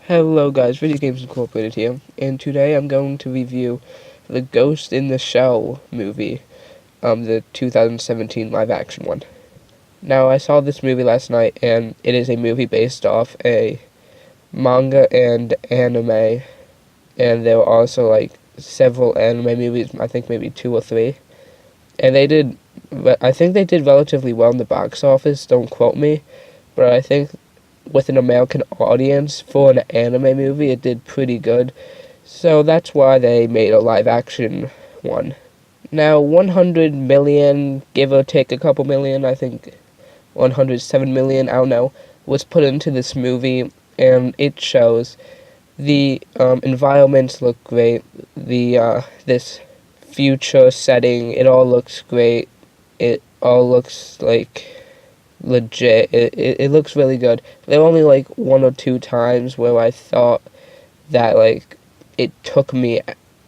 Hello guys, Video Games Incorporated here, and today I'm going to review the Ghost in the Shell movie, the 2017 live-action one. Now, I saw this movie last night, and it is a movie based off a manga and anime, and there were also, several anime movies, I think maybe 2 or 3, and I think they did relatively well in the box office, don't quote me, but I think with an American audience for an anime movie, it did pretty good. So that's why they made a live action one. Now, 100 million, give or take a couple million, I think 107 million, I don't know, was put into this movie, and it shows. The environments look great. This future setting, it all looks great. It all looks legit. It looks really good. There were only one or two times where I thought that it took me,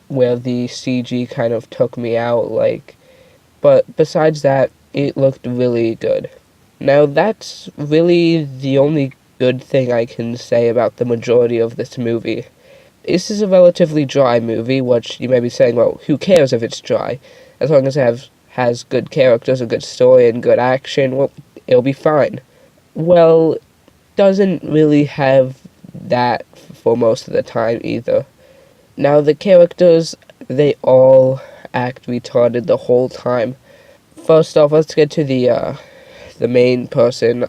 where the CG kind of took me out, but besides that, it looked really good. Now that's really the only good thing I can say about the majority of this movie. This is a relatively dry movie, which you may be saying, well, who cares if it's dry? As long as it has good characters, a good story, and good action, well, it'll be fine. Well, doesn't really have that for most of the time either. Now, the characters, they all act retarded the whole time. First off, let's get to the main person,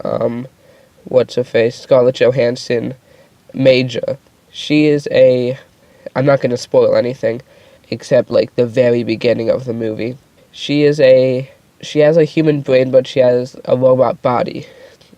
what's her face, Scarlett Johansson, Major. She is I'm not going to spoil anything, except the very beginning of the movie. She has a human brain, but she has a robot body.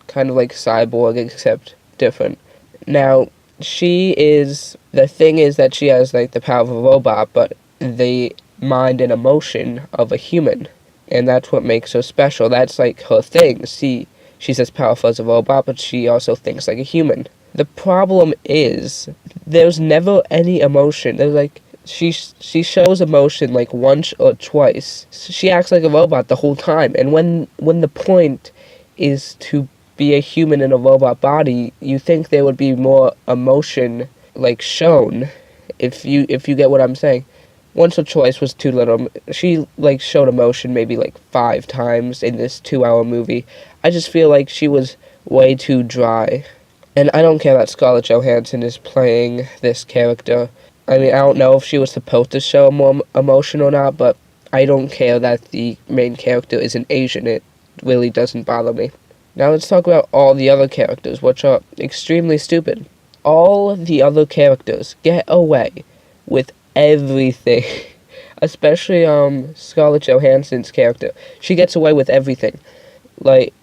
Kind of like Cyborg, except different. Now, the thing is that she has the power of a robot, but the mind and emotion of a human. And that's what makes her special. That's her thing. She's as powerful as a robot, but she also thinks like a human. The problem is, there's never any emotion. There's she shows emotion once or twice. She acts like a robot the whole time, and when the point is to be a human in a robot body, you think there would be more emotion shown, if you get what I'm saying. Once or twice was too little. She showed emotion maybe 5 times in this 2-hour movie. I just feel like she was way too dry. And I don't care that Scarlett Johansson is playing this character. I mean, I don't know if she was supposed to show more emotion or not, but I don't care that the main character is an Asian. It really doesn't bother me. Now let's talk about all the other characters, which are extremely stupid. All the other characters get away with everything. Especially Scarlett Johansson's character. She gets away with everything.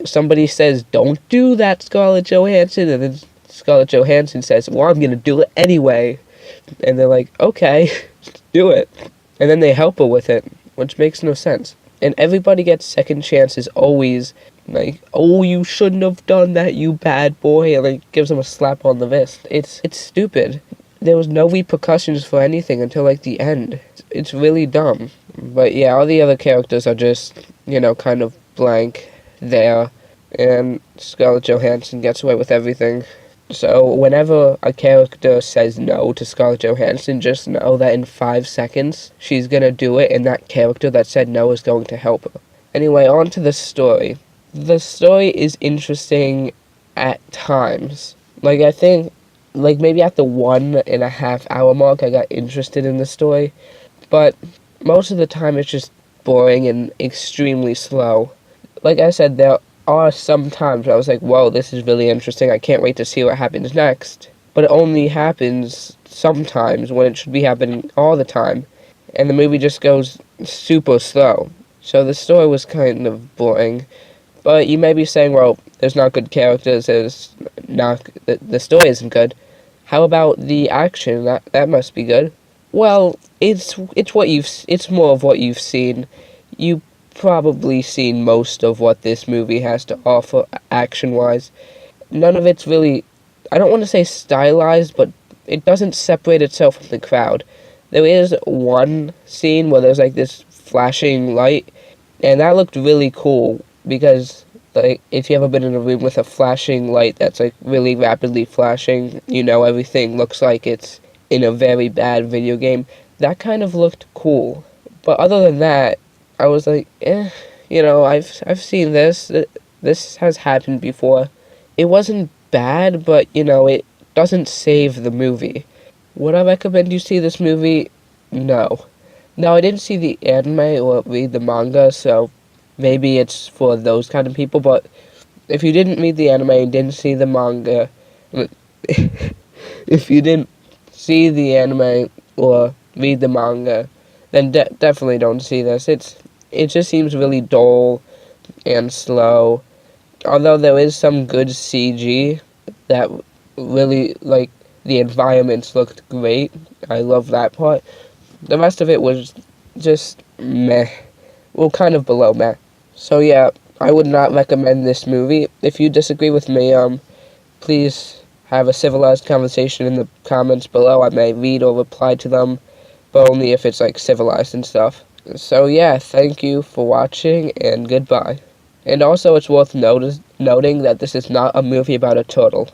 Somebody says, "Don't do that, Scarlett Johansson," and then Scarlett Johansson says, "Well, I'm gonna do it anyway." And they're like, "Okay, do it." And then they help her with it, which makes no sense. And everybody gets second chances always. "Oh, you shouldn't have done that, you bad boy," and gives them a slap on the wrist. It's stupid. There was no repercussions for anything until the end. It's really dumb. But yeah, all the other characters are just, kind of blank there, and Scarlett Johansson gets away with everything. So whenever a character says no to Scarlett Johansson, just know that in 5 seconds, she's gonna do it, and that character that said no is going to help her. Anyway, on to the story. The story is interesting at times. I think, maybe at the 1.5 hour mark, I got interested in the story, but most of the time it's just boring and extremely slow. Like I said, there are some times where I was like, whoa, this is really interesting, I can't wait to see what happens next. But it only happens sometimes when it should be happening all the time, and the movie just goes super slow. So the story was kind of boring. But you may be saying, well, there's not good characters, the story isn't good. How about the action? That must be good. Well, it's more of what you've seen. You probably seen most of what this movie has to offer action-wise. None of it's really, I don't want to say stylized, but it doesn't separate itself from the crowd. There is one scene where there's this flashing light, and that looked really cool because Like, if you ever been in a room with a flashing light that's, like, really rapidly flashing, you know, everything looks like it's in a very bad video game. That kind of looked cool. But other than that, I was like, you know, I've seen this. This has happened before. It wasn't bad, but, you know, it doesn't save the movie. Would I recommend you see this movie? No. No, I didn't see the anime or read the manga, so maybe it's for those kind of people, but if you didn't read the anime and didn't see the manga, if you didn't see the anime or read the manga, then definitely don't see this. It just seems really dull and slow. Although there is some good CG that really, like, the environments looked great. I love that part. The rest of it was just meh. Well, kind of below meh. So yeah, I would not recommend this movie. If you disagree with me, please have a civilized conversation in the comments below. I may read or reply to them, but only if it's, like, civilized and stuff. So yeah, thank you for watching, and goodbye. And also, it's worth noting that this is not a movie about a turtle.